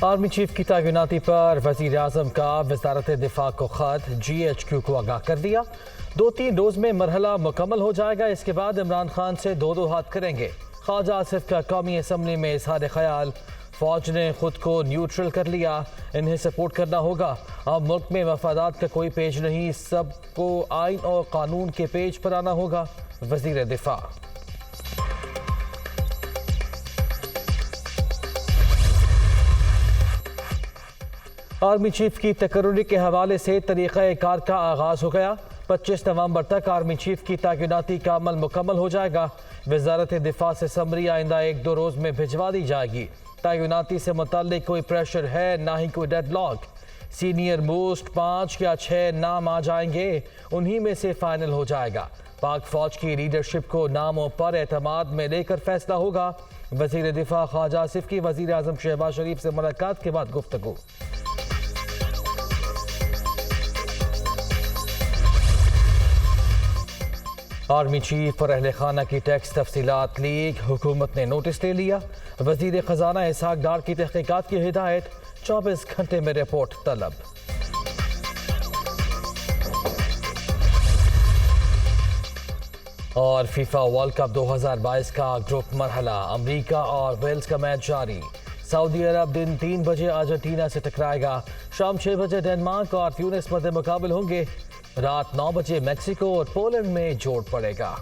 Army chief کی تعیناتی پر وزیر اعظم کا وزارت دفاع کو خط GHQ کو آگاہ کر دیا۔ 2-3 روز میں مرحلہ مکمل ہو جائے گا، اس کے بعد عمران خان سے دو ہاتھ کریں گے۔ خواجہ آصف کا قومی اسمبلی میں اظہار خیال، فوج نے خود کو نیوٹرل کر لیا، انہیں سپورٹ کرنا ہوگا۔ اب ملک میں مفادات کا کوئی پیج نہیں، سب کو آئین اور قانون کے پیج پر آنا ہوگا۔ وزیر دفاع آرمی چیف کی تقرری کے حوالے سے طریقہ کار کا آغاز ہو گیا۔ 25 نومبر تک آرمی چیف کی تعیناتی کا عمل مکمل ہو جائے گا۔ وزارت دفاع سے سمری آئندہ 1-2 روز میں بھجوا دی جائے گی۔ تعیناتی سے متعلق کوئی پریشر ہے، نہ ہی کوئی ڈیڈ لاک۔ سینئر موسٹ 5 یا 6 نام آ جائیں گے، انہی میں سے فائنل ہو جائے گا۔ پاک فوج کی لیڈرشپ کو ناموں پر اعتماد میں لے کر فیصلہ ہوگا۔ وزیر دفاع خواجہ آصف کی وزیر اعظم شہباز شریف سے ملاقات کے بعد گفتگو۔ آرمی چیف اور اہل خانہ کی ٹیکس تفصیلات لیک، حکومت نے نوٹس لے لیا۔ وزیر خزانہ اسحاق ڈار کی تحقیقات کی ہدایت، 24 گھنٹے میں رپورٹ طلب۔ اور فیفا ورلڈ کپ 2022 کا گروپ مرحلہ، امریکہ اور ویلز کا میچ جاری۔ سعودی عرب دن 3 بجے ارجنٹینا سے ٹکرائے گا، شام 6 بجے ڈنمارک اور تیونس مد مقابل ہوں گے، رات 9 بجے میکسیکو اور پولینڈ میں جوڑ پڑے گا۔